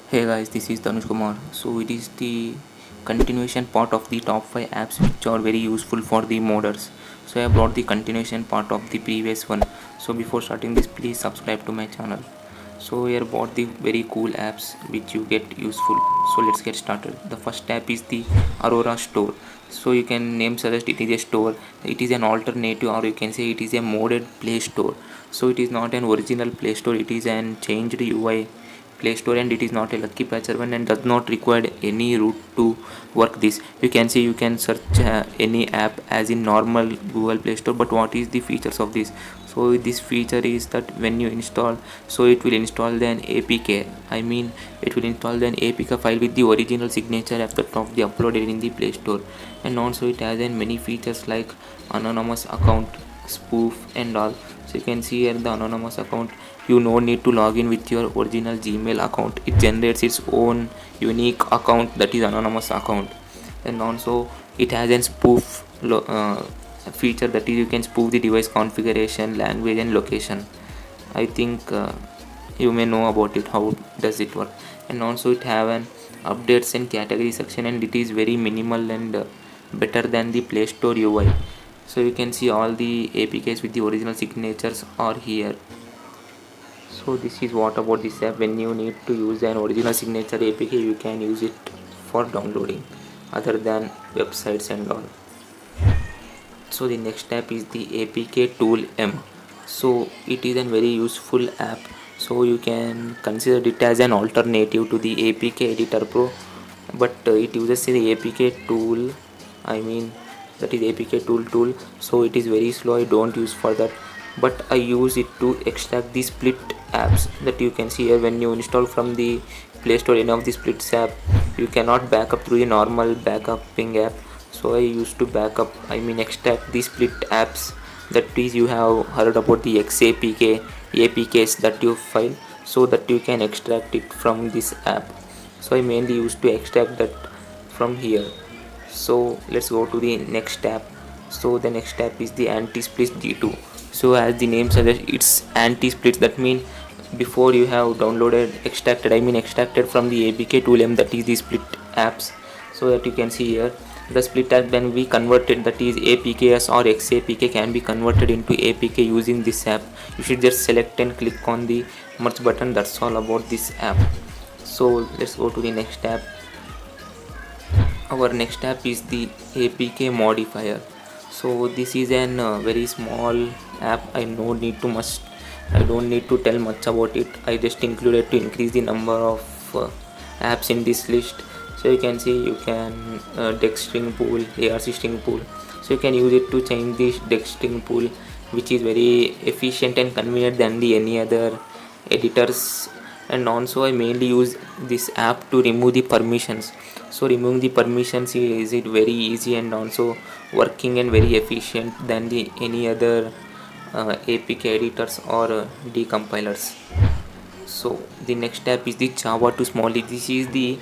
Hey guys, this is Tanush Kumar. So it is the continuation part of the top 5 apps which are very useful for the moders. So I brought the continuation part of the previous one. So before starting this, please subscribe to my channel. So here bought the very cool apps which you get useful. So let's get started. The first app is the Aurora Store. So you can name suggest it is a store. It is an alternative, or you can say it is a modded Play Store. So it is not an original Play Store. It is an changed UI Play Store, and it is not a lucky patcher one and does not require any root to work this. You can see you can search any app as in normal Google Play Store, but what is the features of this? So this feature is that when you install, so it will install an APK. I mean, it will install an APK file with the original signature at the top, the uploaded in the Play Store. And also it has many features like anonymous account, spoof and all. So you can see here the anonymous account, you no need to log in with your original Gmail account. It generates its own unique account, that is anonymous account. And also it has a spoof feature, that is you can spoof the device configuration, language and location. I think you may know about it, how does it work. And also it have an updates and category section, and it is very minimal and better than the Play Store UI. So you can see all the APKs with the original signatures are here. So this is what about this app. When you need to use an original signature APK, you can use it for downloading other than websites and all. So the next app is the APK Tool M. So it is a very useful app. So you can consider it as an alternative to the APK Editor Pro, but it uses the APK tool. I mean, that is APK tool. So it is very slow. I don't use for that, but I use it to extract the split apps that you can see here. When you install from the Play Store any of the splits app, you cannot backup through the normal backupping app. So I used to backup, I mean extract the split apps. That is, you have heard about the XAPK APKs that you file, so that you can extract it from this app. So I mainly used to extract that from here. So let's go to the next app. So the next app is the anti-split G2. So as the name suggests, it's anti-split. That means before you have downloaded extracted from the APK tool M, that is the split apps. So that you can see here, the split app when we converted, that is APKs or XAPK can be converted into APK using this app. You should just select and click on the merge button. That's all about this app. So let's go to the next app. Our next app is the APK modifier. So this is an very small app. I don't need to tell much about it. I just included to increase the number of apps in this list. So you can see you can text string pool, ARC string pool. So you can use it to change this text string pool, which is very efficient and convenient than the any other editors. And also I mainly use this app to remove the permissions. So removing the permissions is it very easy and also working and very efficient than the any other APK editors or decompilers. So the next app is the Java to Smalley. This is the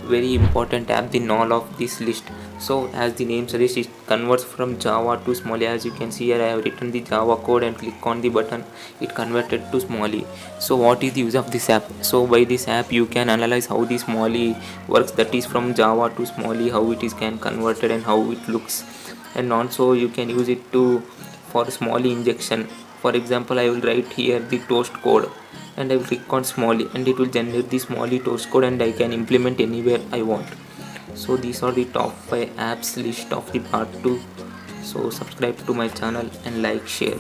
very important app in all of this list. So as the name suggests, it converts from Java to Smalley. As you can see here, I have written the Java code and click on the button, it converted to Smalley. So what is the use of this app? So by this app you can analyze how the Smalley works, that is from Java to Smalley, how it is can converted and how it looks. And also you can use it to for Smalley injection. For example, I will write here the toast code and I will click on Smalley, and it will generate the Smalley toast code, and I can implement anywhere I want. So these are the top 5 apps list of the part 2. So subscribe to my channel and like, share.